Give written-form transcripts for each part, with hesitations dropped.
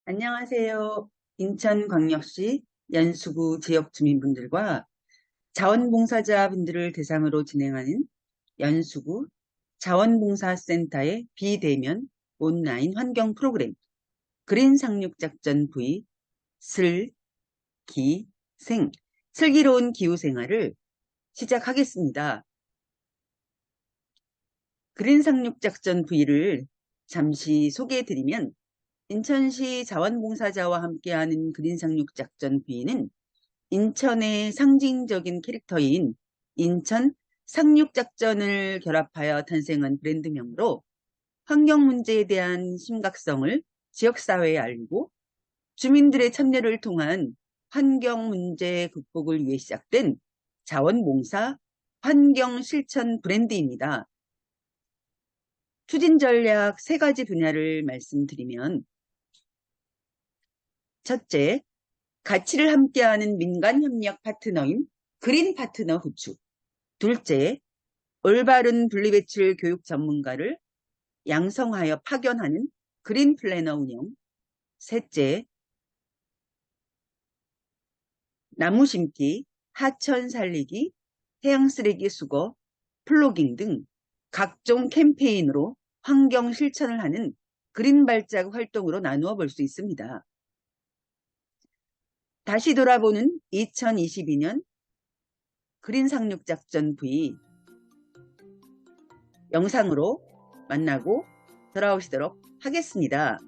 안녕하세요. 인천광역시 연수구 지역 주민분들과 자원봉사자분들을 대상으로 진행하는 연수구 자원봉사센터의 비대면 온라인 환경 프로그램 그린 상륙작전 V 슬, 기, 생 슬기로운 기후생활을 시작하겠습니다. 그린 상륙작전 V를 잠시 소개해드리면 인천시 자원봉사자와 함께하는 그린 상륙작전 V는 인천의 상징적인 캐릭터인 인천 상륙작전을 결합하여 탄생한 브랜드명으로 환경 문제에 대한 심각성을 지역사회에 알리고 주민들의 참여를 통한 환경 문제 극복을 위해 시작된 자원봉사 환경 실천 브랜드입니다. 추진 전략 세 가지 분야를 말씀드리면 첫째, 가치를 함께하는 민간협력 파트너인 그린 파트너 구축. 둘째, 올바른 분리배출 교육 전문가를 양성하여 파견하는 그린 플래너 운영. 셋째, 나무 심기, 하천 살리기, 해양 쓰레기 수거, 플로깅 등 각종 캠페인으로 환경 실천을 하는 그린 발자국 활동으로 나누어 볼 수 있습니다. 다시 돌아보는 2022년 그린 상륙작전 V 영상으로 만나고 돌아오시도록 하겠습니다.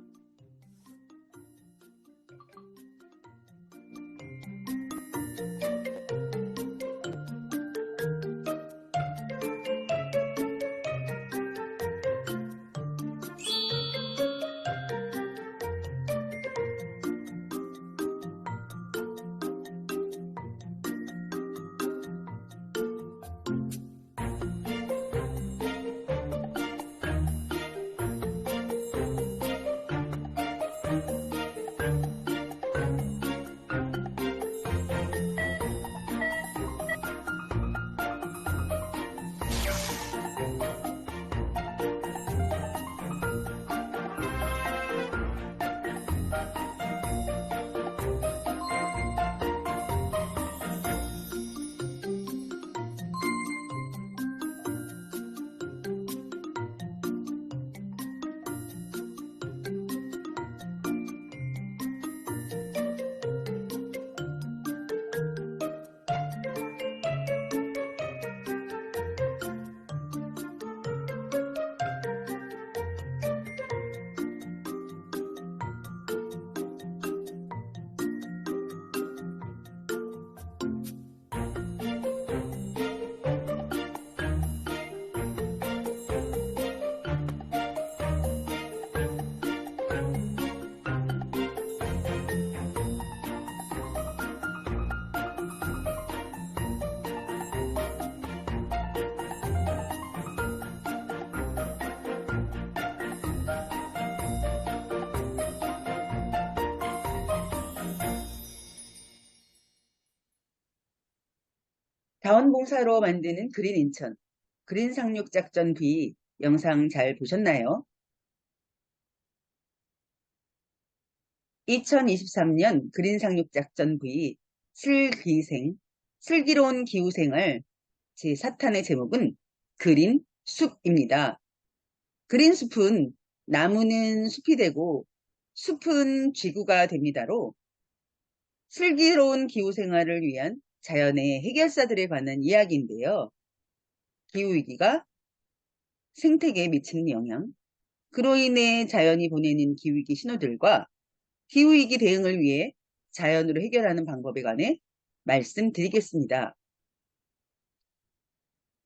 자원봉사로 만드는 그린 인천, 그린 상륙작전 V 영상 잘 보셨나요? 2023년 그린 상륙작전 V 슬기생, 슬기로운 기후생활 제4탄의 제목은 그린 숲입니다. 그린 숲은 나무는 숲이 되고 숲은 쥐구가 됩니다로 슬기로운 기후생활을 위한 자연의 해결사들에 관한 이야기인데요. 기후위기가 생태계에 미치는 영향, 그로 인해 자연이 보내는 기후위기 신호들과 기후위기 대응을 위해 자연으로 해결하는 방법에 관해 말씀드리겠습니다.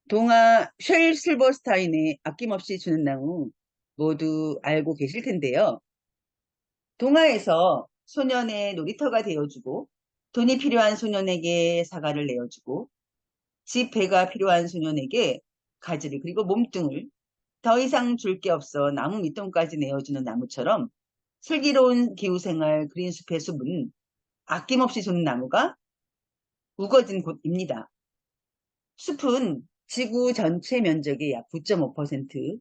동화 쉘 실버스타인의 아낌없이 주는 나무 모두 알고 계실 텐데요. 동화에서 소년의 놀이터가 되어주고 돈이 필요한 소년에게 사과를 내어주고 집 배가 필요한 소년에게 가지를 그리고 몸뚱을 더 이상 줄 게 없어 나무 밑동까지 내어주는 나무처럼 슬기로운 기후생활 그린숲의 숲은 아낌없이 주는 나무가 우거진 곳입니다. 숲은 지구 전체 면적의 약 9.5%,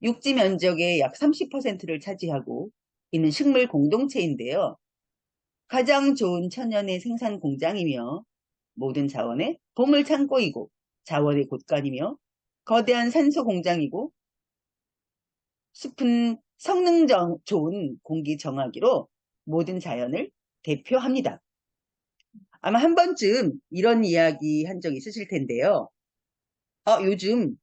육지 면적의 약 30%를 차지하고 있는 식물 공동체인데요. 가장 좋은 천연의 생산 공장이며 모든 자원의 보물 창고이고 자원의 곳간이며 거대한 산소 공장이고 숲은 성능 좋은 공기 정화기로 모든 자연을 대표합니다. 아마 한 번쯤 이런 이야기 한 적 있으실 텐데요. 요즘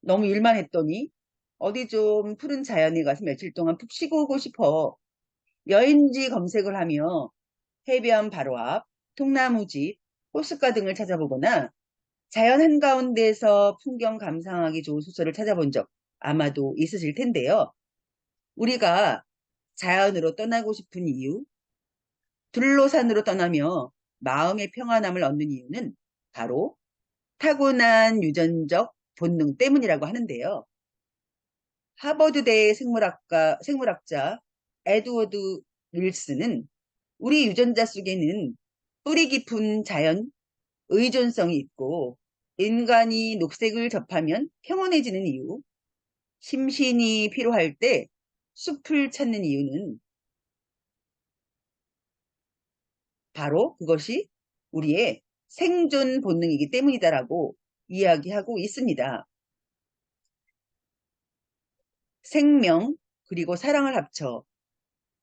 너무 일만 했더니 어디 좀 푸른 자연에 가서 며칠 동안 푹 쉬고 오고 싶어. 여행지 검색을 하며 해변 바로 앞, 통나무집, 호숫가 등을 찾아보거나 자연 한가운데에서 풍경 감상하기 좋은 숙소를 찾아본 적 아마도 있으실 텐데요. 우리가 자연으로 떠나고 싶은 이유, 둘로산으로 떠나며 마음의 평안함을 얻는 이유는 바로 타고난 유전적 본능 때문이라고 하는데요. 하버드대 생물학자 에드워드 윌슨은 우리 유전자 속에는 뿌리 깊은 자연 의존성이 있고 인간이 녹색을 접하면 평온해지는 이유, 심신이 피로할 때 숲을 찾는 이유는 바로 그것이 우리의 생존 본능이기 때문이다라고 이야기하고 있습니다. 생명 그리고 사랑을 합쳐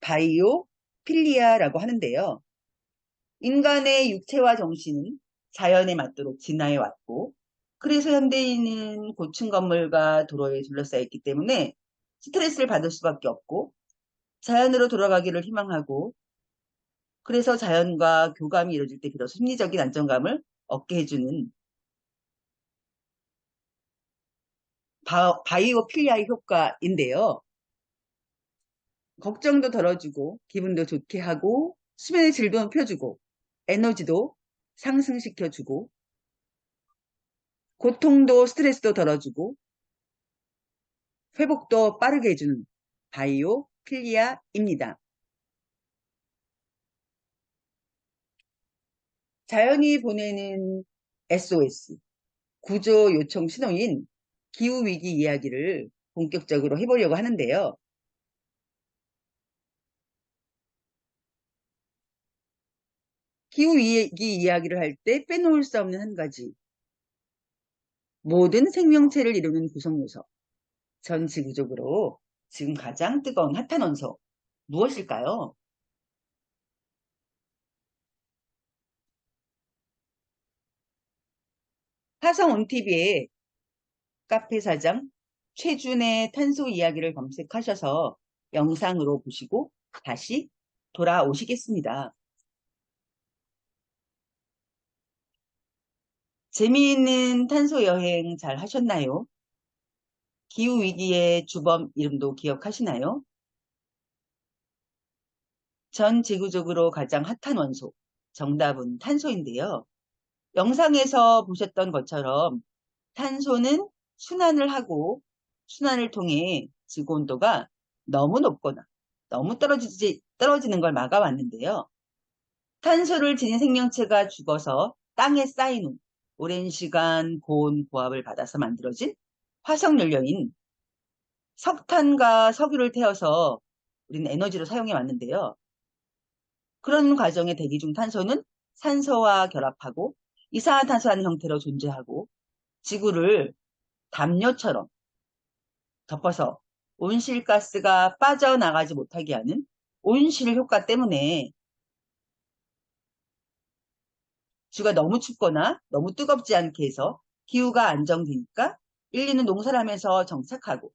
바이오 필리아라고 하는데요. 인간의 육체와 정신은 자연에 맞도록 진화해 왔고 그래서 현대인은 고층 건물과 도로에 둘러싸여 있기 때문에 스트레스를 받을 수밖에 없고 자연으로 돌아가기를 희망하고 그래서 자연과 교감이 이루어질 때 비로소 심리적인 안정감을 얻게 해주는 바이오필리아의 효과인데요. 걱정도 덜어주고 기분도 좋게 하고 수면의 질도 높여주고 에너지도 상승시켜주고 고통도 스트레스도 덜어주고 회복도 빠르게 해주는 바이오필리아입니다. 자연이 보내는 SOS, 구조 요청 신호인 기후위기 이야기를 본격적으로 해보려고 하는데요. 기후위기 이야기를 할 때 빼놓을 수 없는 한 가지, 모든 생명체를 이루는 구성요소, 전 지구적으로 지금 가장 뜨거운 핫한 원소, 무엇일까요? 화성 온TV에 카페 사장 최준의 탄소 이야기를 검색하셔서 영상으로 보시고 다시 돌아오시겠습니다. 재미있는 탄소 여행 잘 하셨나요? 기후위기의 주범 이름도 기억하시나요? 전 지구적으로 가장 핫한 원소, 정답은 탄소인데요. 영상에서 보셨던 것처럼 탄소는 순환을 하고 순환을 통해 지구 온도가 너무 높거나 너무 떨어지는 걸 막아왔는데요. 탄소를 지닌 생명체가 죽어서 땅에 쌓인 후 오랜 시간 고온 고압을 받아서 만들어진 화석 연료인 석탄과 석유를 태워서 우리는 에너지로 사용해 왔는데요. 그런 과정의 대기 중 탄소는 산소와 결합하고 이산화탄소라는 형태로 존재하고 지구를 담요처럼 덮어서 온실가스가 빠져나가지 못하게 하는 온실 효과 때문에 주가 너무 춥거나 너무 뜨겁지 않게 해서 기후가 안정되니까 인류는 농사를 하면서 정착하고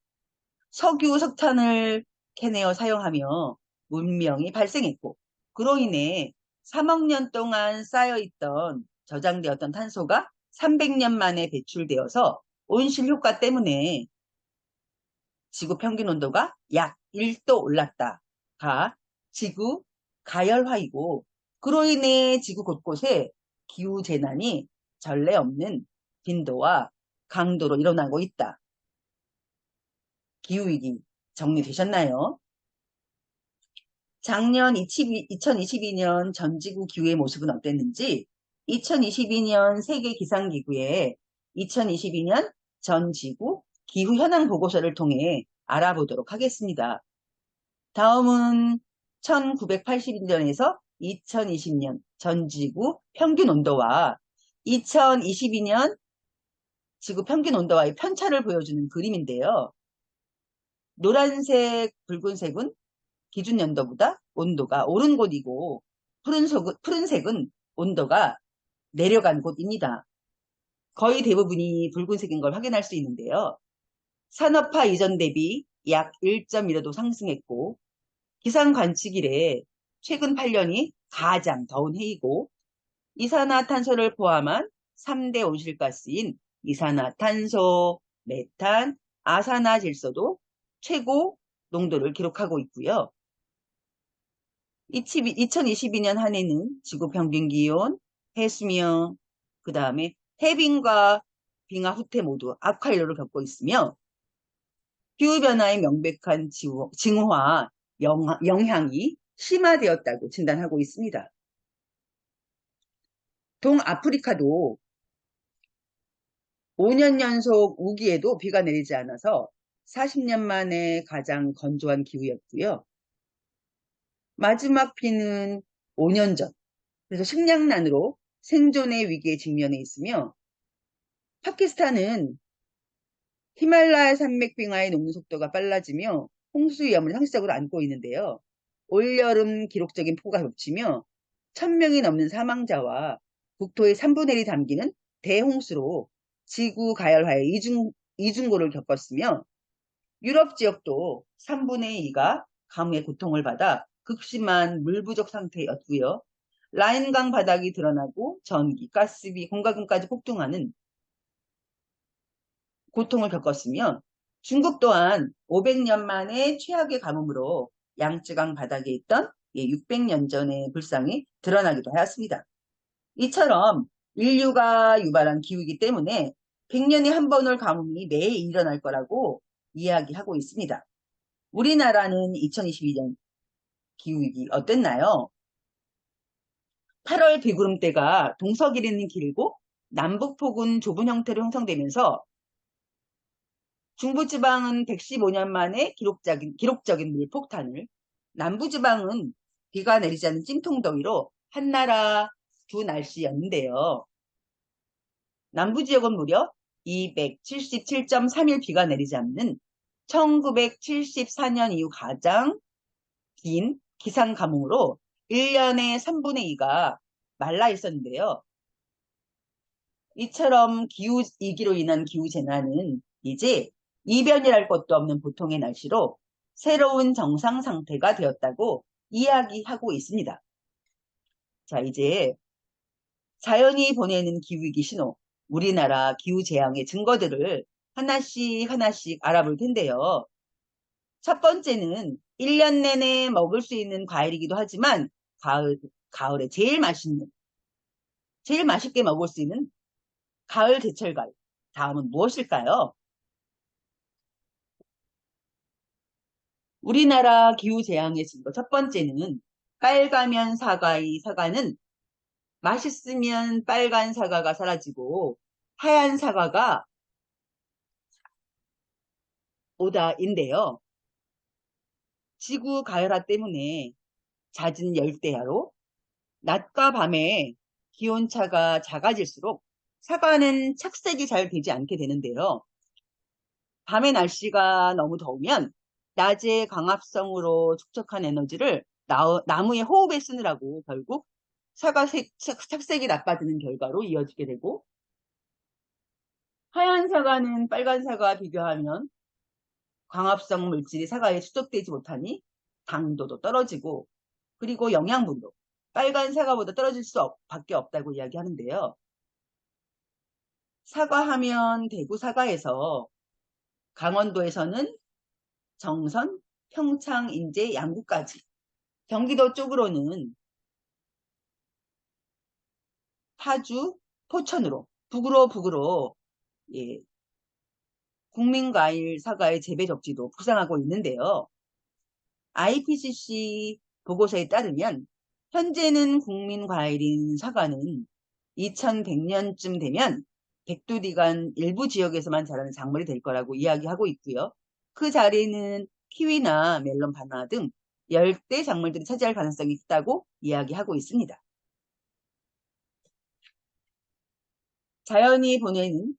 석유, 석탄을 캐내어 사용하며 문명이 발생했고 그로 인해 3억 년 동안 쌓여있던 저장되었던 탄소가 300년 만에 배출되어서 온실 효과 때문에 지구 평균 온도가 약 1도 올랐다가 지구 가열화이고 그로 인해 지구 곳곳에 기후재난이 전례 없는 빈도와 강도로 일어나고 있다. 기후위기 정리되셨나요? 작년 2022년 전지구 기후의 모습은 어땠는지 2022년 세계기상기구의 2022년 전지구 기후 현황 보고서를 통해 알아보도록 하겠습니다. 다음은 1980년에서 2020년 전지구 평균 온도와 2022년 지구 평균 온도와의 편차를 보여주는 그림인데요. 노란색, 붉은색은 기준 연도보다 온도가 오른 곳이고 푸른색은 온도가 내려간 곳입니다. 거의 대부분이 붉은색인 걸 확인할 수 있는데요. 산업화 이전 대비 약 1.15도 상승했고 기상 관측 이래 최근 8년이 가장 더운 해이고 이산화탄소를 포함한 3대 온실가스인 이산화탄소, 메탄, 아산화질소도 최고 농도를 기록하고 있고요. 2022년 한 해는 지구 평균 기온, 해수면, 그 다음에 해빙과 빙하 후퇴 모두 악화율을 겪고 있으며 기후변화의 명백한 징후와 영향이 심화되었다고 진단하고 있습니다. 동아프리카도 5년 연속 우기에도 비가 내리지 않아서 40년 만에 가장 건조한 기후였고요. 마지막 비는 5년 전, 그래서 식량난으로 생존의 위기에 직면해 있으며 파키스탄은 히말라야 산맥 빙하의 녹는 속도가 빨라지며 홍수 위험을 상시적으로 안고 있는데요. 올여름 기록적인 폭우가 겹치며 1000명이 넘는 사망자와 국토의 3분의 1이 담기는 대홍수로 지구 가열화의 이중고를 겪었으며 유럽 지역도 3분의 2가 가뭄의 고통을 받아 극심한 물 부족 상태였고요. 라인강 바닥이 드러나고 전기, 가스비, 공과금까지 폭등하는 고통을 겪었으며 중국 또한 500년 만에 최악의 가뭄으로 양쯔강 바닥에 있던 600년 전의 불상이 드러나기도 하였습니다. 이처럼 인류가 유발한 기후이기 때문에 100년에 한 번의 가뭄이 매일 일어날 거라고 이야기하고 있습니다. 우리나라는 2022년 기후위기 어땠나요? 8월 비구름대가 동서 길이는 길고 남북폭은 좁은 형태로 형성되면서 중부지방은 115년 만에 기록적인 물폭탄을, 남부지방은 비가 내리지 않는 찜통더위로 한나라 두 날씨였는데요. 남부지역은 무려 277.3일 비가 내리지 않는 1974년 이후 가장 긴 기상가뭄으로 1년에 3분의 2가 말라 있었는데요. 이처럼 기후위기로 인한 기후재난은 이제 이변이랄 것도 없는 보통의 날씨로 새로운 정상 상태가 되었다고 이야기하고 있습니다. 자, 이제 자연이 보내는 기후위기 신호, 우리나라 기후재앙의 증거들을 하나씩 알아볼 텐데요. 첫 번째는 1년 내내 먹을 수 있는 과일이기도 하지만 가을에 제일 맛있게 먹을 수 있는 가을 제철 과일. 다음은 무엇일까요? 우리나라 기후재앙의 증거 첫 번째는 빨가면 사과는 맛있으면 빨간 사과가 사라지고 하얀 사과가 오다인데요. 지구 가열화 때문에 잦은 열대야로 낮과 밤에 기온차가 작아질수록 사과는 착색이 잘 되지 않게 되는데요. 밤의 날씨가 너무 더우면 낮의 광합성으로 축적한 에너지를 나무의 호흡에 쓰느라고 결국 사과 착색이 나빠지는 결과로 이어지게 되고 하얀 사과는 빨간 사과와 비교하면 광합성 물질이 사과에 수적되지 못하니 당도도 떨어지고 그리고 영양분도 빨간 사과보다 떨어질 수밖에 없다고 이야기하는데요. 사과하면 대구 사과에서 강원도에서는 정선, 평창, 인제, 양구까지 경기도 쪽으로는 파주, 포천으로 북으로 예, 국민과일 사과의 재배 적지도 부상하고 있는데요. IPCC 보고서에 따르면 현재는 국민과일인 사과는 2100년쯤 되면 백두리간 일부 지역에서만 자라는 작물이 될 거라고 이야기하고 있고요. 그 자리는 키위나 멜론, 바나나 등 열대 작물들이 차지할 가능성이 있다고 이야기하고 있습니다. 자연이 보내는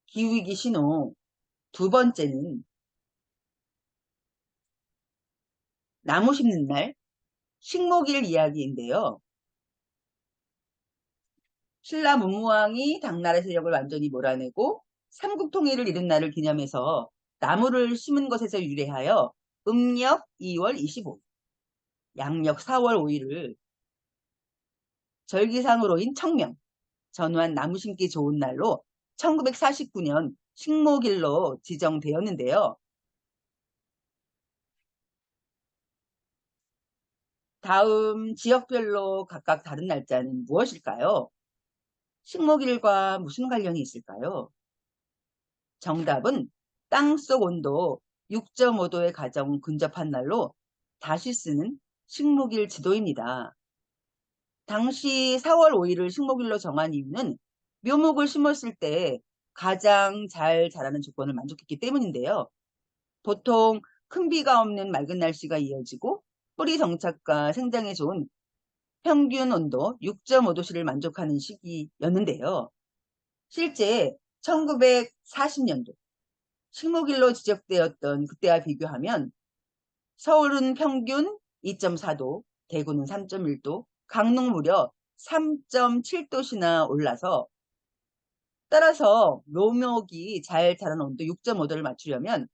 기후위기 신호 두 번째는 나무 심는 날 식목일 이야기인데요. 신라 문무왕이 당나라 세력을 완전히 몰아내고 삼국통일을 이룬 날을 기념해서 나무를 심은 것에서 유래하여 음력 2월 25일, 양력 4월 5일을 절기상으로인 청명, 전후한 나무 심기 좋은 날로 1949년 식목일로 지정되었는데요. 다음 지역별로 각각 다른 날짜는 무엇일까요? 식목일과 무슨 관련이 있을까요? 정답은 땅속 온도 6.5도에 가장 근접한 날로 다시 쓰는 식목일 지도입니다. 당시 4월 5일을 식목일로 정한 이유는 묘목을 심었을 때 가장 잘 자라는 조건을 만족했기 때문인데요. 보통 큰 비가 없는 맑은 날씨가 이어지고 뿌리 정착과 생장에 좋은 평균 온도 6.5도씨를 만족하는 시기였는데요. 실제 1940년도 식목일로 지적되었던 그때와 비교하면 서울은 평균 2.4도, 대구는 3.1도, 강릉 무려 3.7도씨나 올라서 따라서 묘목이 잘 자라는 온도 6.5도를 맞추려면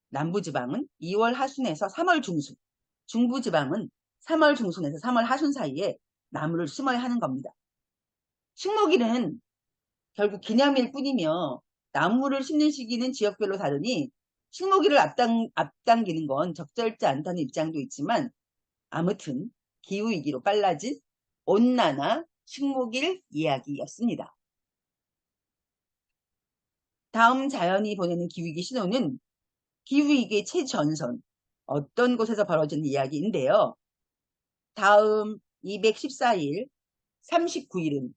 남부지방은 2월 하순에서 3월 중순, 중부지방은 3월 중순에서 3월 하순 사이에 나무를 심어야 하는 겁니다. 식목일은 결국 기념일 뿐이며 나무를 심는 시기는 지역별로 다르니 식목일을 앞당기는 건 적절치 않다는 입장도 있지만 아무튼 기후위기로 빨라진 온난화 식목일 이야기였습니다. 다음 자연이 보내는 기후위기 신호는 기후위기의 최전선, 어떤 곳에서 벌어진 이야기인데요. 다음 214일, 39일은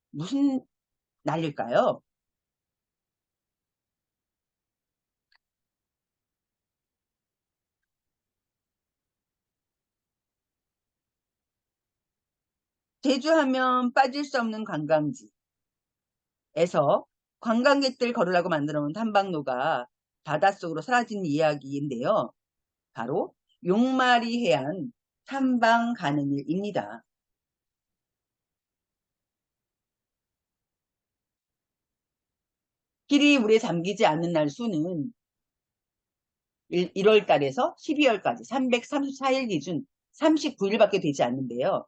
무슨 날일까요? 제주하면 빠질 수 없는 관광지에서 관광객들 걸으라고 만들어 놓은 탐방로가 바닷속으로 사라진 이야기인데요. 바로 용마리 해안 탐방 가는 일입니다. 길이 물에 잠기지 않는 날 수는 1월 달에서 12월까지 334일 기준 39일밖에 되지 않는데요.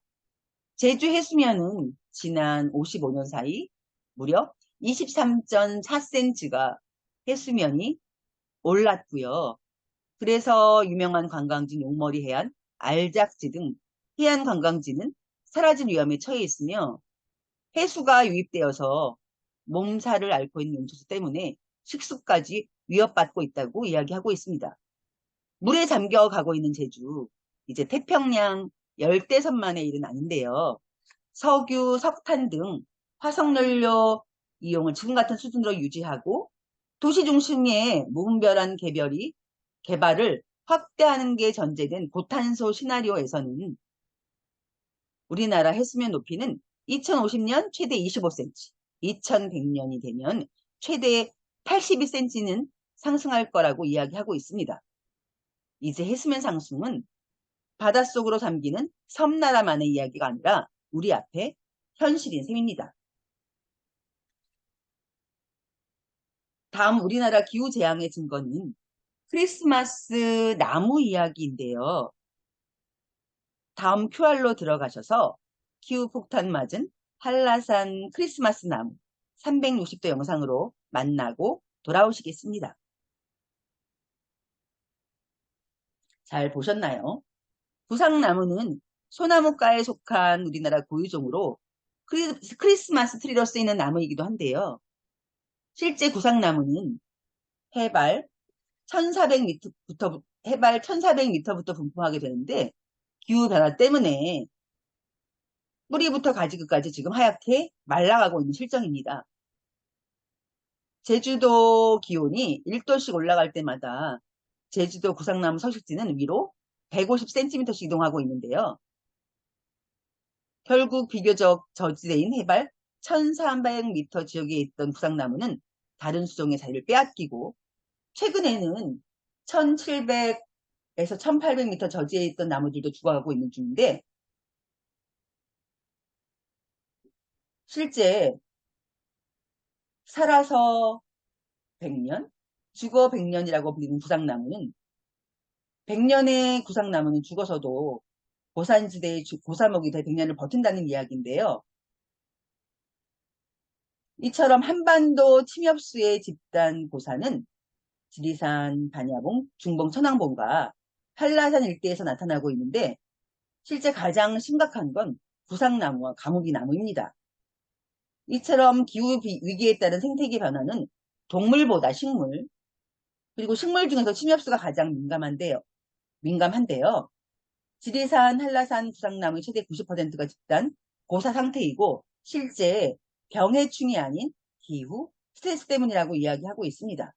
제주 해수면은 지난 55년 사이 무려 23.4cm가 해수면이 올랐고요. 그래서 유명한 관광지 용머리 해안, 알작지 등 해안 관광지는 사라질 위험에 처해 있으며 해수가 유입되어서 몸살을 앓고 있는 염소수 때문에 식수까지 위협받고 있다고 이야기하고 있습니다. 물에 잠겨 가고 있는 제주, 이제 태평양 열대선만의 일은 아닌데요. 석유, 석탄 등 화석연료 이용을 지금 같은 수준으로 유지하고 도시 중심의 무분별한 개발을 확대하는 게 전제된 고탄소 시나리오에서는 우리나라 해수면 높이는 2050년 최대 25cm, 2100년이 되면 최대 82cm는 상승할 거라고 이야기하고 있습니다. 이제 해수면 상승은 바닷속으로 잠기는 섬나라만의 이야기가 아니라 우리 앞에 현실인 셈입니다. 다음 우리나라 기후재앙의 증거는 크리스마스 나무 이야기인데요. 다음 QR로 들어가셔서 기후폭탄 맞은 한라산 크리스마스 나무 360도 영상으로 만나고 돌아오시겠습니다. 잘 보셨나요? 구상나무는 소나무과에 속한 우리나라 고유종으로 크리스마스 트리로 쓰이는 나무이기도 한데요. 실제 구상나무는 해발 1400m부터 분포하게 되는데 기후변화 때문에 뿌리부터 가지끝까지 지금 하얗게 말라가고 있는 실정입니다. 제주도 기온이 1도씩 올라갈 때마다 제주도 구상나무 서식지는 위로 150cm씩 이동하고 있는데요. 결국 비교적 저지대인 해발 1300m 지역에 있던 구상나무는 다른 수종의 자리를 빼앗기고 최근에는 1700에서 1800m 저지대에 있던 나무들도 죽어가고 있는 중인데 실제 살아서 100년, 죽어 100년이라고 불리는 구상나무는 100년의 구상나무는 죽어서도 고산지대의 고사목이 돼 100년을 버틴다는 이야기인데요. 이처럼 한반도 침엽수의 집단 고사는 지리산, 반야봉, 중봉, 천왕봉과 한라산 일대에서 나타나고 있는데 실제 가장 심각한 건 구상나무와 가무비나무입니다. 이처럼 기후 위기에 따른 생태계 변화는 동물보다 식물, 그리고 식물 중에서 침엽수가 가장 민감한데요. 지리산, 한라산, 구상나무의 최대 90%가 집단 고사 상태이고 실제 병해충이 아닌 기후, 스트레스 때문이라고 이야기하고 있습니다.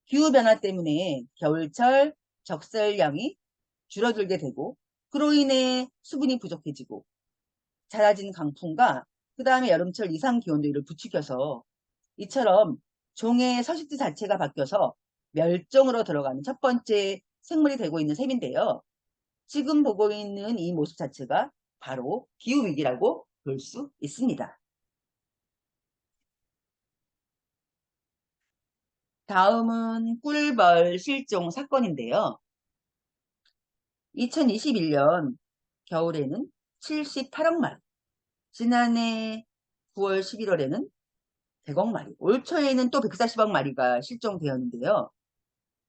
기후변화 때문에 겨울철 적설량이 줄어들게 되고 그로 인해 수분이 부족해지고 잦아진 강풍과 그 다음에 여름철 이상 기온도 이를 부추겨서 이처럼 종의 서식지 자체가 바뀌어서 멸종으로 들어가는 첫 번째 생물이 되고 있는 셈인데요. 지금 보고 있는 이 모습 자체가 바로 기후위기라고 볼 수 있습니다. 다음은 꿀벌 실종 사건인데요. 2021년 겨울에는 78억 마리, 지난해 9월 11월에는 100억 마리, 올 초에는 또 140억 마리가 실종되었는데요.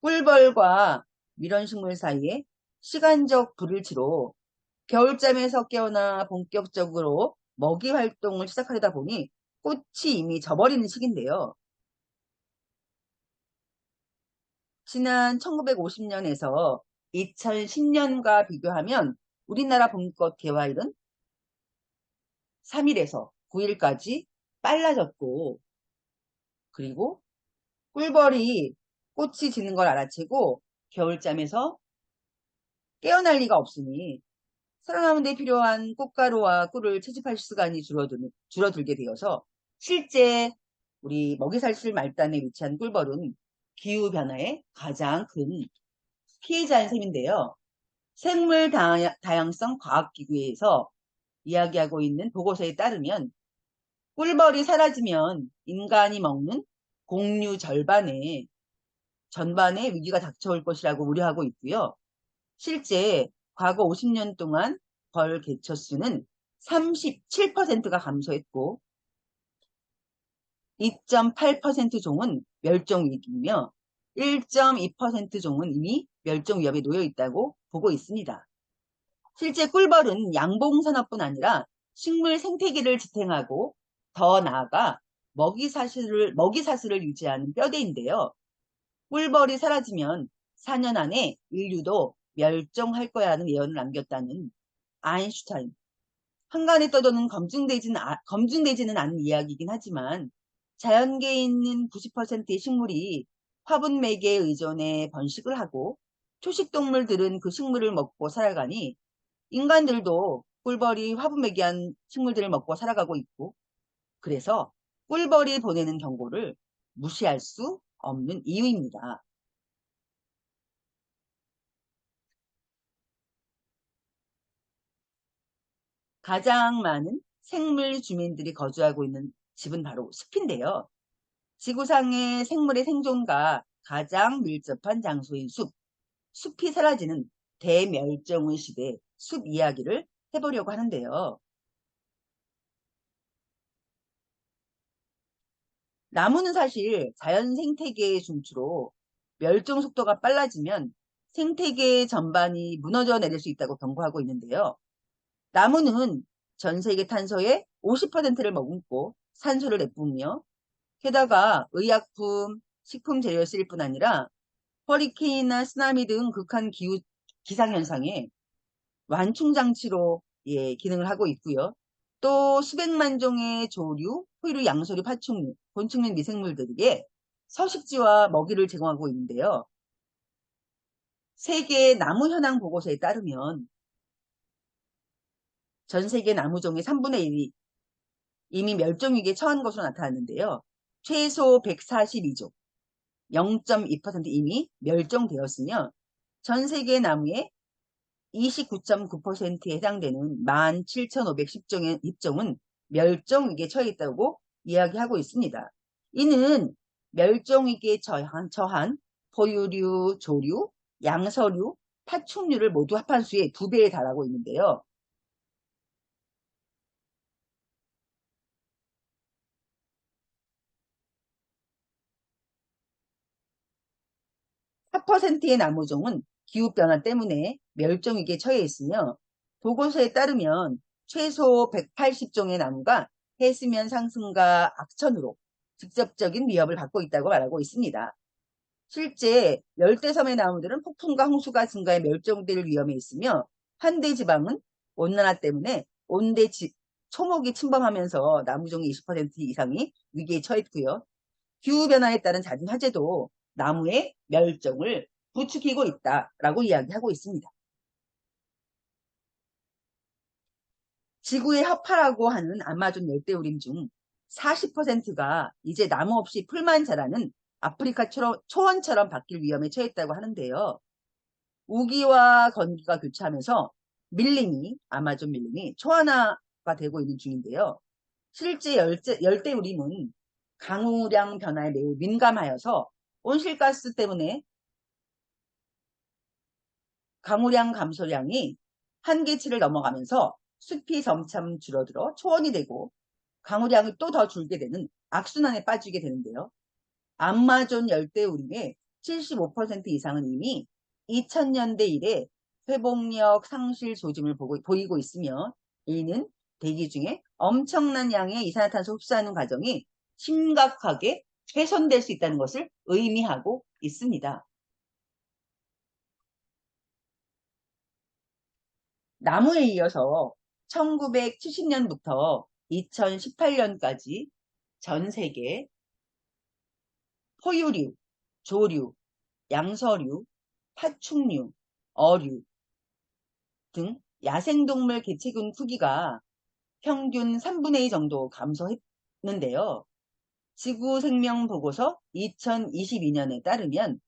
꿀벌과 밀원식물 사이에 시간적 불일치로 겨울잠에서 깨어나 본격적으로 먹이 활동을 시작하려다 보니 꽃이 이미 져버리는 시기인데요. 지난 1950년에서 2010년과 비교하면 우리나라 봄꽃 개화일은 3일에서 9일까지 빨라졌고 그리고 꿀벌이 꽃이 지는 걸 알아채고 겨울잠에서 깨어날 리가 없으니 살아남는 데 필요한 꽃가루와 꿀을 채집할 시간이 줄어들게 되어서 실제 우리 먹이살실 말단에 위치한 꿀벌은 기후변화의 가장 큰 피해자인 셈인데요. 생물 다양성 과학기구에서 이야기하고 있는 보고서에 따르면 꿀벌이 사라지면 인간이 먹는 곡류 전반에 위기가 닥쳐올 것이라고 우려하고 있고요. 실제 과거 50년 동안 벌 개체 수는 37%가 감소했고 2.8% 종은 멸종 위기이며 1.2% 종은 이미 멸종 위협에 놓여 있다고 보고 있습니다. 실제 꿀벌은 양봉산업뿐 아니라 식물 생태계를 지탱하고 더 나아가 먹이사슬을 유지하는 뼈대인데요. 꿀벌이 사라지면 4년 안에 인류도 멸종할 거야 하는 예언을 남겼다는 아인슈타인. 한간에 떠도는 검증되지는 않은 이야기이긴 하지만 자연계에 있는 90%의 식물이 화분 매개에 의존해 번식을 하고 초식동물들은 그 식물을 먹고 살아가니 인간들도 꿀벌이 화분 매개한 식물들을 먹고 살아가고 있고 그래서 꿀벌이 보내는 경고를 무시할 수 없는 이유입니다. 가장 많은 생물 주민들이 거주하고 있는 집은 바로 숲인데요. 지구상의 생물의 생존과 가장 밀접한 장소인 숲, 숲이 사라지는 대멸종의 시대 숲 이야기를 해보려고 하는데요. 나무는 사실 자연 생태계의 중추로 멸종 속도가 빨라지면 생태계 전반이 무너져 내릴 수 있다고 경고하고 있는데요. 나무는 전 세계 탄소의 50%를 머금고 산소를 내뿜으며 게다가 의약품, 식품 재료에 쓰일 뿐 아니라 허리케인이나 쓰나미 등 극한 기상현상에 완충장치로 기능을 하고 있고요. 또 수백만 종의 조류, 포유류, 양서류, 파충류, 곤충 및 미생물들에게 서식지와 먹이를 제공하고 있는데요. 세계 나무 현황 보고서에 따르면 전 세계 나무종의 3분의 1이 이미 멸종위기에 처한 것으로 나타났는데요. 최소 142종, 0.2% 이미 멸종되었으며 전 세계 나무의 29.9%에 해당되는 17,510종의 입종은 멸종위기에 처해 있다고 이야기하고 있습니다. 이는 멸종위기에 처한 포유류, 조류, 양서류, 파충류를 모두 합한 수의 2배에 달하고 있는데요. 4%의 나무종은 기후변화 때문에 멸종위기에 처해 있으며 보고서에 따르면 최소 180종의 나무가 해수면 상승과 악천후로 직접적인 위협을 받고 있다고 말하고 있습니다. 실제 열대섬의 나무들은 폭풍과 홍수가 증가해 멸종될 위험에 있으며 한대 지방은 온난화 때문에 초목이 침범하면서 나무종의 20% 이상이 위기에 처했고요. 기후변화에 따른 잦은 화재도 나무의 멸종을 부추기고 있다라고 이야기하고 있습니다. 지구의 허파라고 하는 아마존 열대우림 중 40%가 이제 나무 없이 풀만 자라는 아프리카 초원처럼 바뀔 위험에 처했다고 하는데요. 우기와 건기가 교차하면서 아마존 밀림이 초원화가 되고 있는 중인데요. 실제 열대우림은 강우량 변화에 매우 민감하여서 온실가스 때문에 강우량 감소량이 한계치를 넘어가면서 숲이 점점 줄어들어 초원이 되고 강우량이 또 더 줄게 되는 악순환에 빠지게 되는데요. 아마존 열대우림의 75% 이상은 이미 2000년대 이래 회복력 상실 조짐을 보이고 있으며 이는 대기 중에 엄청난 양의 이산화탄소 흡수하는 과정이 심각하게 훼손될 수 있다는 것을 의미하고 있습니다. 나무에 이어서 1970년부터 2018년까지 전 세계 포유류, 조류, 양서류, 파충류, 어류 등 야생동물 개체군 크기가 평균 3분의 2 정도 감소했는데요. 지구생명보고서 2022년에 따르면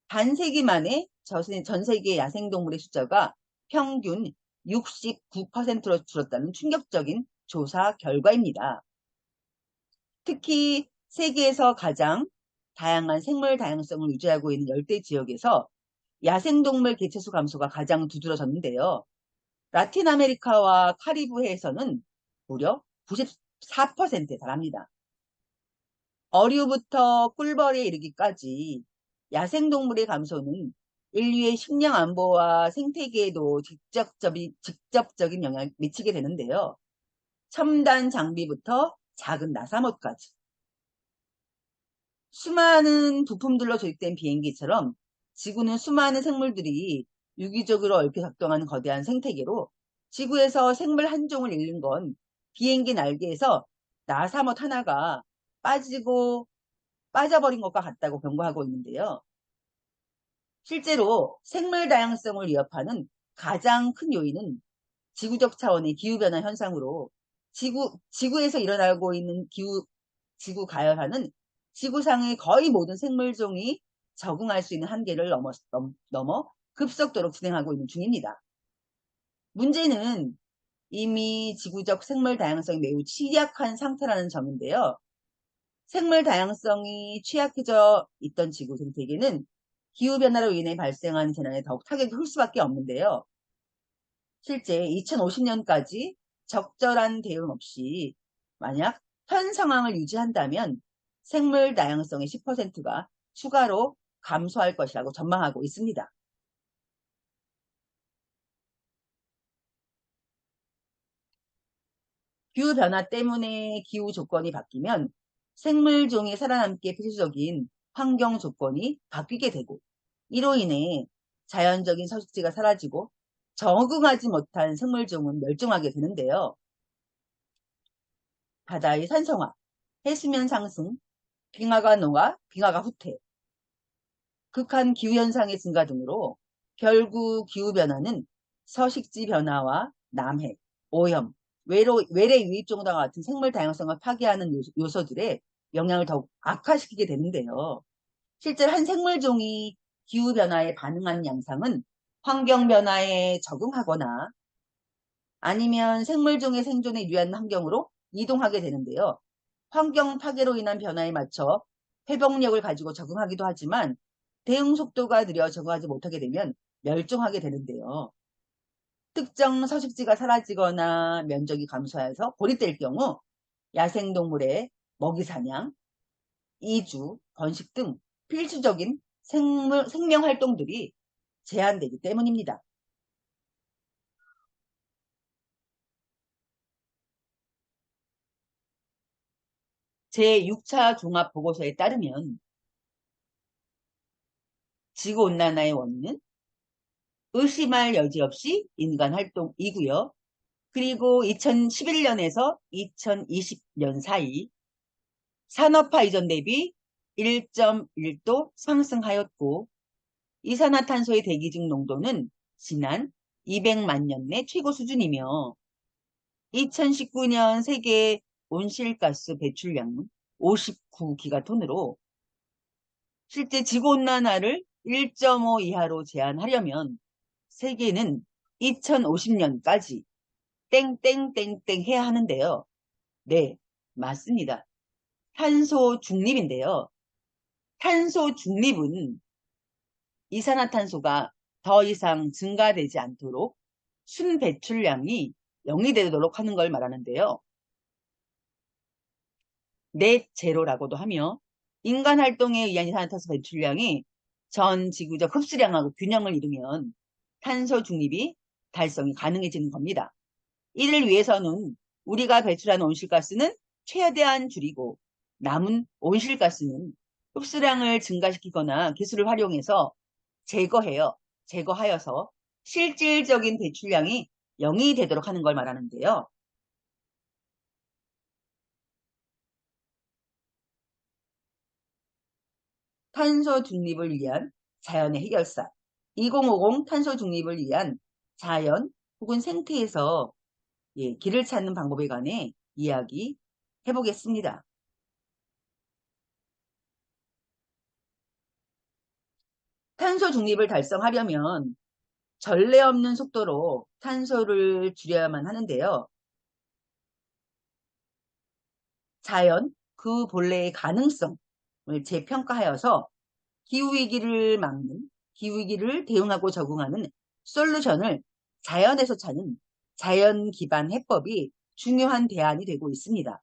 반세기 만에 전 세계 야생동물의 숫자가 평균 69%로 줄었다는 충격적인 조사 결과입니다. 특히 세계에서 가장 다양한 생물 다양성을 유지하고 있는 열대 지역에서 야생동물 개체수 감소가 가장 두드러졌는데요. 라틴 아메리카와 카리브해에서는 무려 94%에 달합니다. 어류부터 꿀벌에 이르기까지 야생동물의 감소는 인류의 식량 안보와 생태계에도 직접적인 영향을 미치게 되는데요. 첨단 장비부터 작은 나사못까지. 수많은 부품들로 조립된 비행기처럼 지구는 수많은 생물들이 유기적으로 얽혀 작동하는 거대한 생태계로 지구에서 생물 한 종을 잃는 건 비행기 날개에서 나사못 하나가 빠져버린 것과 같다고 경고하고 있는데요. 실제로 생물 다양성을 위협하는 가장 큰 요인은 지구적 차원의 기후변화 현상으로 지구에서 일어나고 있는 지구 가열화는 지구상의 거의 모든 생물종이 적응할 수 있는 한계를 넘어 급속도로 진행하고 있는 중입니다. 문제는 이미 지구적 생물 다양성이 매우 취약한 상태라는 점인데요. 생물 다양성이 취약해져 있던 지구 생태계는 기후변화로 인해 발생한 재난에 더욱 타격이 클 수밖에 없는데요. 실제 2050년까지 적절한 대응 없이 만약 현 상황을 유지한다면 생물 다양성의 10%가 추가로 감소할 것이라고 전망하고 있습니다. 기후변화 때문에 기후 조건이 바뀌면 생물종이 살아남기에 필수적인 환경 조건이 바뀌게 되고 이로 인해 자연적인 서식지가 사라지고 적응하지 못한 생물종은 멸종하게 되는데요. 바다의 산성화, 해수면 상승, 빙하가 녹아 빙하가 후퇴, 극한 기후현상의 증가 등으로 결국 기후변화는 서식지 변화와 남해, 오염, 외래 유입종과 같은 생물 다양성을 파괴하는 요소들에 영향을 더욱 악화시키게 되는데요. 실제로 한 생물종이 기후변화에 반응하는 양상은 환경변화에 적응하거나 아니면 생물종의 생존에 유리한 환경으로 이동하게 되는데요. 환경 파괴로 인한 변화에 맞춰 회복력을 가지고 적응하기도 하지만 대응 속도가 느려 적응하지 못하게 되면 멸종하게 되는데요. 특정 서식지가 사라지거나 면적이 감소해서 고립될 경우 야생동물의 먹이 사냥, 이주, 번식 등 필수적인 생명 활동들이 제한되기 때문입니다. 제6차 종합보고서에 따르면 지구온난화의 원인은 의심할 여지 없이 인간 활동이고요. 그리고 2011년에서 2020년 사이 산업화 이전 대비 1.1도 상승하였고 이산화탄소의 대기 중 농도는 지난 200만 년 내 최고 수준이며 2019년 세계 온실가스 배출량은 59기가톤으로 실제 지구온난화를 1.5 이하로 제한하려면 세계는 2050년까지 땡땡땡땡 해야 하는데요. 네, 맞습니다. 탄소 중립인데요. 탄소 중립은 이산화탄소가 더 이상 증가되지 않도록 순 배출량이 0이 되도록 하는 걸 말하는데요. 넷 제로라고도 하며 인간 활동에 의한 이산화탄소 배출량이 전 지구적 흡수량하고 균형을 이루면 탄소 중립이 달성이 가능해지는 겁니다. 이를 위해서는 우리가 배출하는 온실가스는 최대한 줄이고 남은 온실가스는 흡수량을 증가시키거나 기술을 활용해서 제거하여서 실질적인 배출량이 0이 되도록 하는 걸 말하는데요. 탄소 중립을 위한 자연의 해결사 2050 탄소 중립을 위한 자연 혹은 생태에서 길을 찾는 방법에 관해 이야기 해보겠습니다. 탄소 중립을 달성하려면 전례 없는 속도로 탄소를 줄여야만 하는데요. 자연 그 본래의 가능성을 재평가하여서 기후위기를 막는, 기후위기를 대응하고 적응하는 솔루션을 자연에서 찾는 자연 기반 해법이 중요한 대안이 되고 있습니다.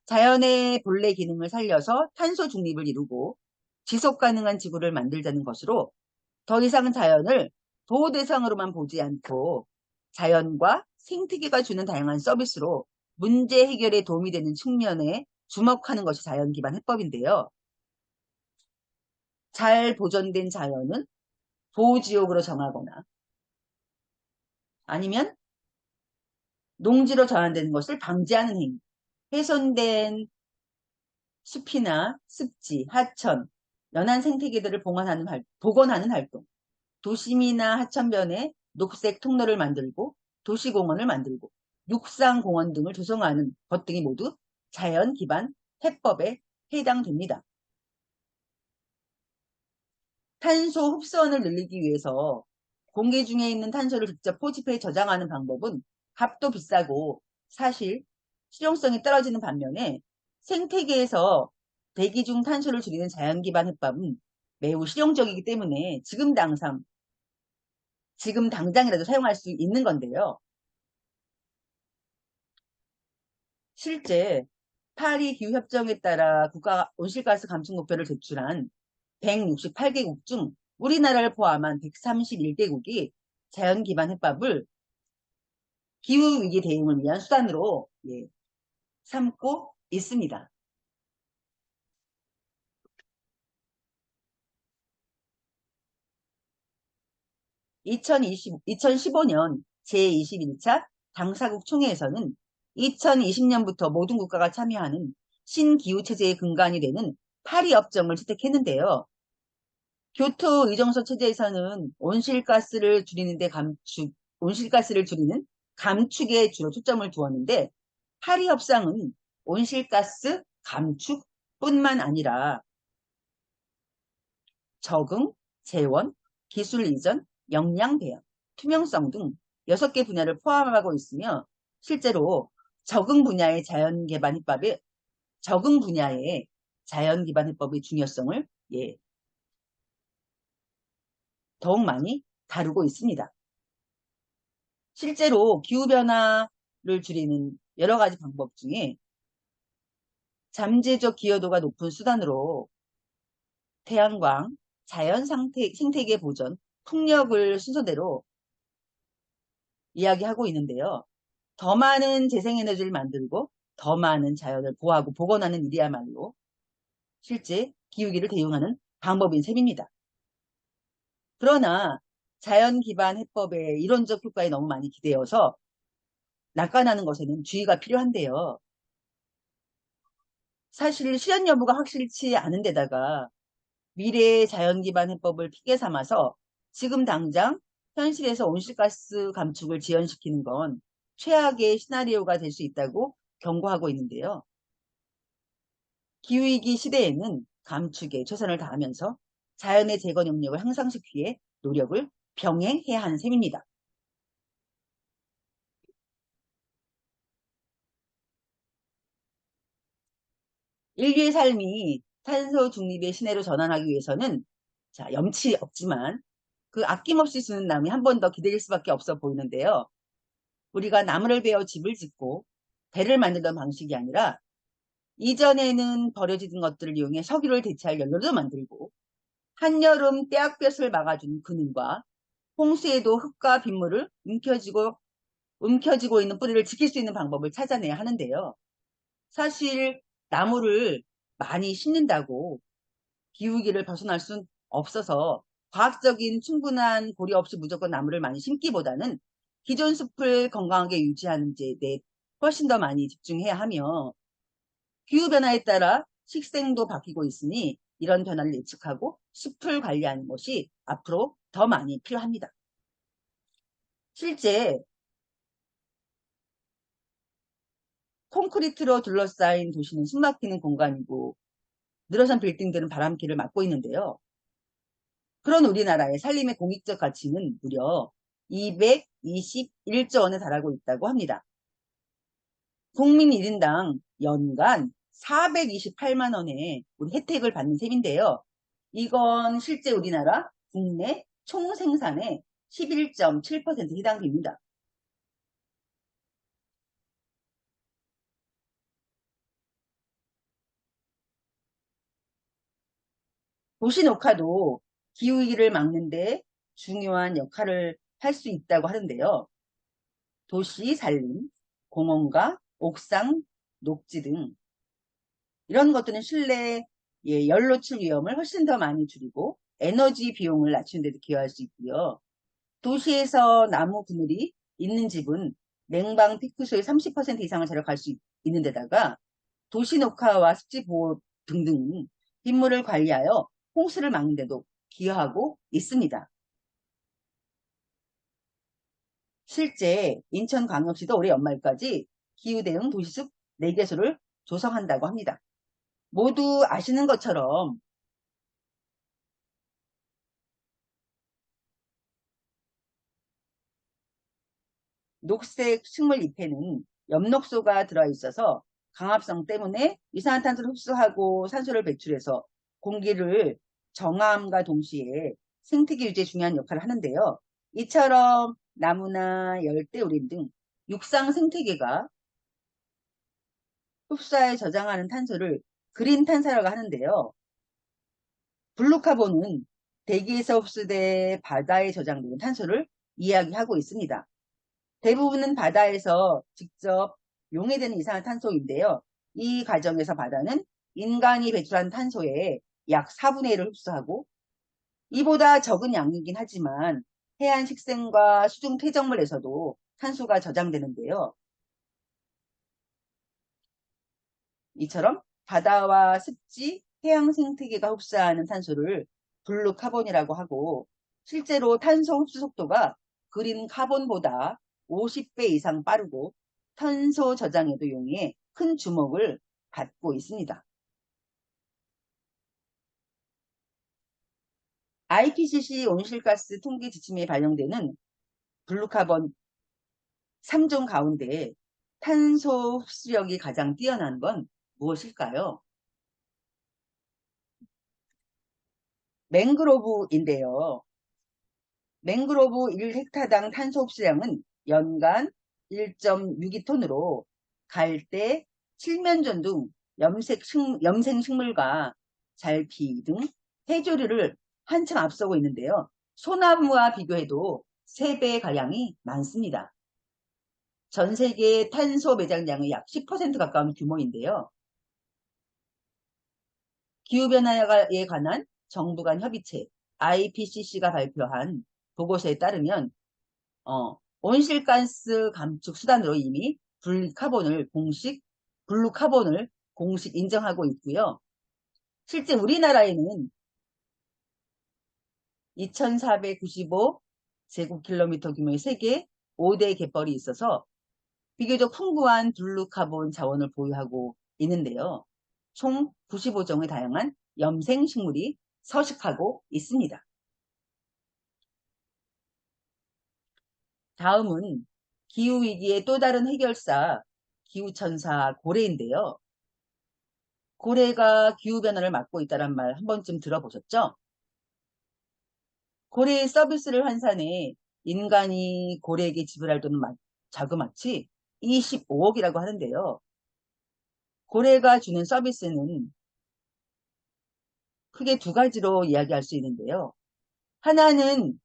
자연의 본래 기능을 살려서 탄소 중립을 이루고 지속 가능한 지구를 만들자는 것으로 더 이상 자연을 보호 대상으로만 보지 않고 자연과 생태계가 주는 다양한 서비스로 문제 해결에 도움이 되는 측면에 주목하는 것이 자연 기반 해법인데요. 잘 보존된 자연은 보호지역으로 정하거나 아니면 농지로 전환되는 것을 방지하는 행위, 훼손된 숲이나 습지, 하천, 연안 생태계들을 복원하는 활동, 도심이나 하천변에 녹색 통로를 만들고 도시공원을 만들고 육상공원 등을 조성하는 것 등이 모두 자연 기반 해법에 해당됩니다. 탄소 흡수원을 늘리기 위해서 공기 중에 있는 탄소를 직접 포집해 저장하는 방법은 값도 비싸고 사실 실용성이 떨어지는 반면에 생태계에서 대기 중 탄소를 줄이는 자연 기반 해법은 매우 실용적이기 때문에 지금 당장이라도 사용할 수 있는 건데요. 실제 파리 기후협정에 따라 국가 온실가스 감축 목표를 제출한 168개국 중 우리나라를 포함한 131개국이 자연 기반 해법을 기후위기 대응을 위한 수단으로 삼고 있습니다. 2015년 제21차 당사국 총회에서는 2020년부터 모든 국가가 참여하는 신기후체제의 근간이 되는 파리협정을 채택했는데요. 교토 의정서 체제에서는 온실가스를 줄이는 감축에 주로 초점을 두었는데, 파리 협상은 온실가스 감축뿐만 아니라 적응, 재원, 기술 이전, 역량 배양, 투명성 등 6개 분야를 포함하고 있으며, 실제로 적응 분야의 자연개발 입법에 적응 분야의 자연기반 해법의 중요성을 더욱 많이 다루고 있습니다. 실제로 기후변화를 줄이는 여러 가지 방법 중에 잠재적 기여도가 높은 수단으로 태양광, 생태계 보전, 풍력을 순서대로 이야기하고 있는데요. 더 많은 재생에너지를 만들고 더 많은 자연을 보호하고 복원하는 일이야말로 실제 기후위기를 대응하는 방법인 셈입니다. 그러나 자연 기반 해법의 이론적 효과에 너무 많이 기대어서 낙관하는 것에는 주의가 필요한데요. 사실 실현 여부가 확실치 않은 데다가 미래의 자연 기반 해법을 핑계 삼아서 지금 당장 현실에서 온실가스 감축을 지연시키는 건 최악의 시나리오가 될 수 있다고 경고하고 있는데요. 기후위기 시대에는 감축에 최선을 다하면서 자연의 재건 능력을 향상시키기 위해 노력을 병행해야 하는 셈입니다. 인류의 삶이 탄소 중립의 시내로 전환하기 위해서는 자, 염치 없지만 그 아낌없이 쓰는 나무이 한 번 더 기다릴 수밖에 없어 보이는데요. 우리가 나무를 베어 집을 짓고 배를 만들던 방식이 아니라 이전에는 버려지던 것들을 이용해 석유를 대체할 연료도 만들고 한여름 떼약볕을 막아주는 그늘과 홍수에도 흙과 빗물을 움켜쥐고 있는 뿌리를 지킬 수 있는 방법을 찾아내야 하는데요. 사실 나무를 많이 심는다고 기후위기를 벗어날 순 없어서 과학적인 충분한 고려 없이 무조건 나무를 많이 심기보다는 기존 숲을 건강하게 유지하는 데 대해 훨씬 더 많이 집중해야 하며 기후변화에 따라 식생도 바뀌고 있으니 이런 변화를 예측하고 숲을 관리하는 것이 앞으로 더 많이 필요합니다. 실제 콘크리트로 둘러싸인 도시는 숨막히는 공간이고 늘어선 빌딩들은 바람길을 막고 있는데요. 그런 우리나라의 살림의 공익적 가치는 무려 221조 원에 달하고 있다고 합니다. 국민 1인당 연간 428만 원의 우리 혜택을 받는 셈인데요. 이건 실제 우리나라 국내 총생산의 11.7%에 해당됩니다. 도시 녹화도 기후위기를 막는 데 중요한 역할을 할 수 있다고 하는데요. 도시 산림, 공원과 옥상, 녹지 등 이런 것들은 실내 연로출 위험을 훨씬 더 많이 줄이고 에너지 비용을 낮추는 데도 기여할 수 있고요. 도시에서 나무 그늘이 있는 집은 냉방 피크쇼의 30% 이상을 절약할 수 있는 데다가 도시 녹화와 습지 보호 등등 빗물을 관리하여 홍수를 막는 데도 기여하고 있습니다. 실제 인천광역시도 올해 연말까지 기후대응 도시숲 4개소를 조성한다고 합니다. 모두 아시는 것처럼 녹색 식물 잎에는 엽록소가 들어있어서 강합성 때문에 이산화탄소를 흡수하고 산소를 배출해서 공기를 정화함과 동시에 생태계 유지에 중요한 역할을 하는데요. 이처럼 나무나 열대우림 등 육상 생태계가 흡수하여 저장하는 탄소를 그린 탄소라고 하는데요. 블루카본은 대기에서 흡수돼 바다에 저장되는 탄소를 이야기하고 있습니다. 대부분은 바다에서 직접 용해되는 이산화탄소인데요. 이 과정에서 바다는 인간이 배출한 탄소의 약 4분의 1을 흡수하고 이보다 적은 양이긴 하지만 해안 식생과 수중 폐적물에서도 탄소가 저장되는데요. 이처럼 바다와 습지, 해양 생태계가 흡수하는 탄소를 블루 카본이라고 하고 실제로 탄소 흡수 속도가 그린 카본보다 50배 이상 빠르고 탄소 저장에도 용이해 큰 주목을 받고 있습니다. IPCC 온실가스 통계 지침에 반영되는 블루카본 3종 가운데 탄소 흡수력이 가장 뛰어난 건 무엇일까요? 맹그로브인데요. 맹그로브 1헥타당 탄소 흡수량은 연간 1.62톤으로 갈대, 칠면조 등 염생식물과 잘피 등 해조류를 한참 앞서고 있는데요. 소나무와 비교해도 3배가량이 많습니다. 전 세계 탄소 매장량의 약 10% 가까운 규모인데요. 기후변화에 관한 정부 간 협의체 IPCC가 발표한 보고서에 따르면 온실가스 감축 수단으로 이미 블루카본을 공식 인정하고 있고요. 실제 우리나라에는 2495 제곱킬로미터 규모의 세계 5대 갯벌이 있어서 비교적 풍부한 블루카본 자원을 보유하고 있는데요. 총 95종의 다양한 염생식물이 서식하고 있습니다. 다음은 기후위기의 또 다른 해결사, 기후천사 고래인데요. 고래가 기후변화를 막고 있다는 말 한 번쯤 들어보셨죠? 고래의 서비스를 환산해 인간이 고래에게 지불할 돈은 자그마치 25억이라고 하는데요. 고래가 주는 서비스는 크게 두 가지로 이야기할 수 있는데요. 하나는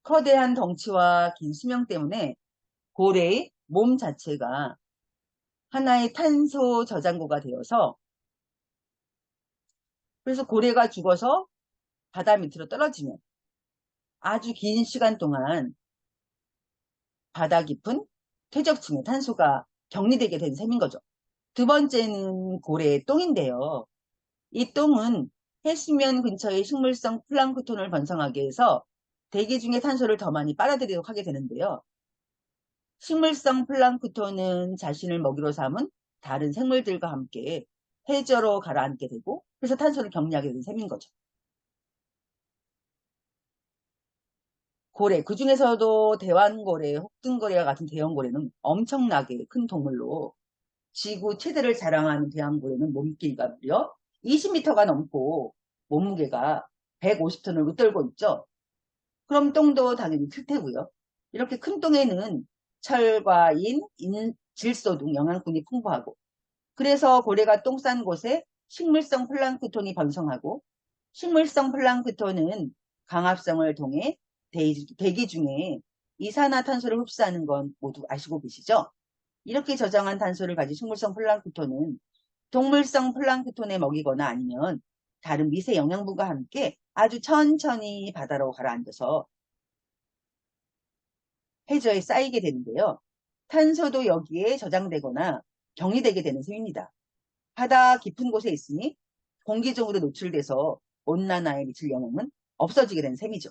거대한 덩치와 긴 수명 때문에 고래의 몸 자체가 하나의 탄소 저장고가 되어서 그래서 고래가 죽어서 바다 밑으로 떨어지면 아주 긴 시간 동안 바다 깊은 퇴적층에 탄소가 격리되게 된 셈인 거죠. 두 번째는 고래의 똥인데요. 이 똥은 해수면 근처의 식물성 플랑크톤을 번성하게 해서 대기 중에 탄소를 더 많이 빨아들이도록 하게 되는데요. 식물성 플랑크톤은 자신을 먹이로 삼은 다른 생물들과 함께 해저로 가라앉게 되고 그래서 탄소를 격리하게 된 셈인 거죠. 고래, 그 중에서도 대왕고래, 혹등고래와 같은 대형고래는 엄청나게 큰 동물로 지구 최대를 자랑하는 대왕고래는 몸길이가 무려 20m가 넘고 몸무게가 150톤을 웃돌고 있죠. 그럼 똥도 당연히 클 테고요. 이렇게 큰 똥에는 철과 질소 등 영양분이 풍부하고 그래서 고래가 똥 싼 곳에 식물성 플랑크톤이 번성하고 식물성 플랑크톤은 강합성을 통해 대기 중에 이산화탄소를 흡수하는 건 모두 아시고 계시죠? 이렇게 저장한 탄소를 가진 식물성 플랑크톤은 동물성 플랑크톤에 먹이거나 아니면 다른 미세 영양분과 함께 아주 천천히 바다로 가라앉아서 해저에 쌓이게 되는데요. 탄소도 여기에 저장되거나 격리되게 되는 셈입니다. 바다 깊은 곳에 있으니 공기중으로 노출돼서 온난화에 미칠 영향은 없어지게 된 셈이죠.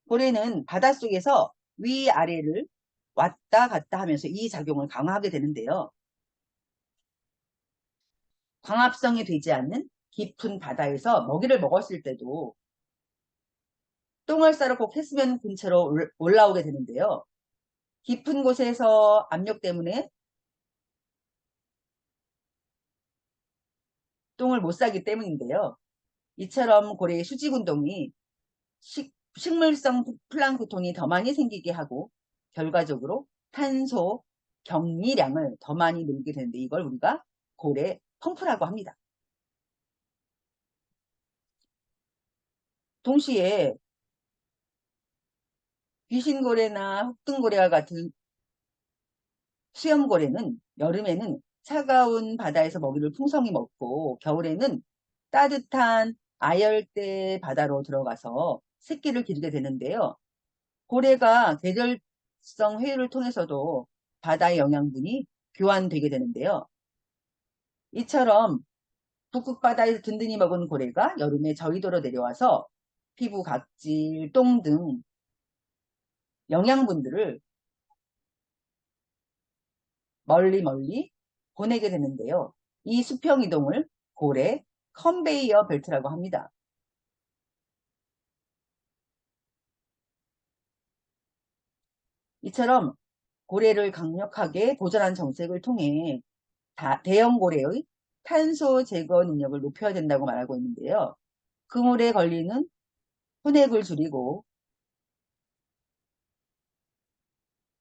고래는 바닷속에서 위아래를 왔다 갔다 하면서 이 작용을 강화하게 되는데요. 광합성이 되지 않는 깊은 바다에서 먹이를 먹었을 때도 똥을 싸러 꼭 해수면 근처로 올라오게 되는데요. 깊은 곳에서 압력 때문에 똥을 못 싸기 때문인데요. 이처럼 고래의 수직 운동이 식물성 플랑크톤이 더 많이 생기게 하고 결과적으로 탄소 격리량을 더 많이 늘리게 되는데 이걸 우리가 고래 펌프라고 합니다. 동시에 귀신고래나 혹등고래와 같은 수염고래는 여름에는 차가운 바다에서 먹이를 풍성히 먹고 겨울에는 따뜻한 아열대 바다로 들어가서 새끼를 기르게 되는데요. 고래가 계절성 회유를 통해서도 바다의 영양분이 교환되게 되는데요. 이처럼 북극 바다에서 든든히 먹은 고래가 여름에 저희도로 내려와서 피부 각질, 똥 등 영양분들을 멀리 멀리 보내게 되는데요. 이 수평 이동을 고래 컨베이어 벨트라고 합니다. 이처럼 고래를 강력하게 보전한 정책을 통해 대형 고래의 탄소 제거 능력을 높여야 된다고 말하고 있는데요. 그물에 걸리는 혼액을 줄이고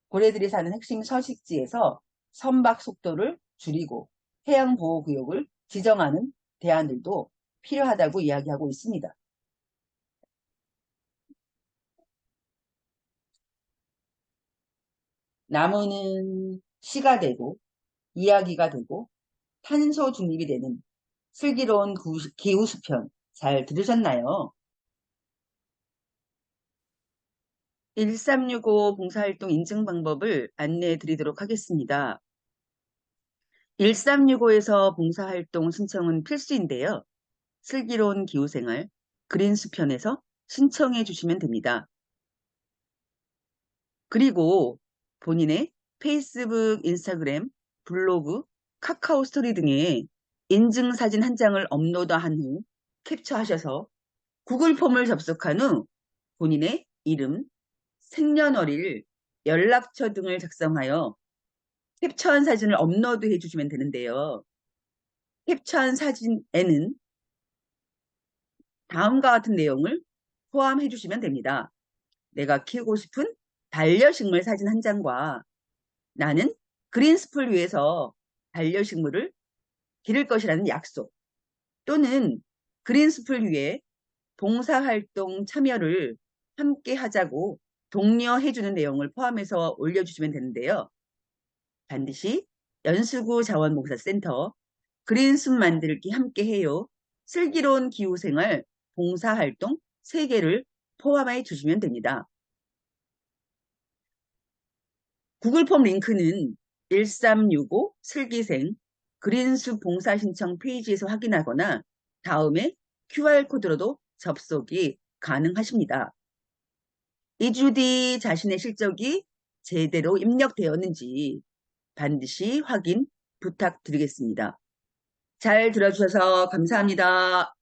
고래들이 사는 핵심 서식지에서 선박 속도를 줄이고 해양보호구역을 지정하는 대안들도 필요하다고 이야기하고 있습니다. 나무는 시가 되고 이야기가 되고 탄소 중립이 되는 슬기로운 기후수편 잘 들으셨나요? 1365 봉사활동 인증 방법을 안내해 드리도록 하겠습니다. 1365에서 봉사활동 신청은 필수인데요. 슬기로운 기후생활 그린수편에서 신청해 주시면 됩니다. 그리고 본인의 페이스북, 인스타그램, 블로그, 카카오 스토리 등에 인증사진 한 장을 업로드한 후 캡처하셔서 구글 폼을 접속한 후 본인의 이름, 생년월일, 연락처 등을 작성하여 캡처한 사진을 업로드해 주시면 되는데요. 캡처한 사진에는 다음과 같은 내용을 포함해 주시면 됩니다. 내가 키우고 싶은 반려식물 사진 한 장과 나는 그린숲을 위해서 반려식물을 기를 것이라는 약속 또는 그린숲을 위해 봉사활동 참여를 함께 하자고 독려해주는 내용을 포함해서 올려주시면 되는데요. 반드시 연수구 자원봉사센터 그린숲 만들기 함께해요. 슬기로운 기후생활 봉사활동 3개를 포함해 주시면 됩니다. 구글 폼 링크는 1365 슬기생 그린숲 봉사신청 페이지에서 확인하거나 다음에 QR코드로도 접속이 가능하십니다. 2주 뒤 자신의 실적이 제대로 입력되었는지 반드시 확인 부탁드리겠습니다. 잘 들어주셔서 감사합니다.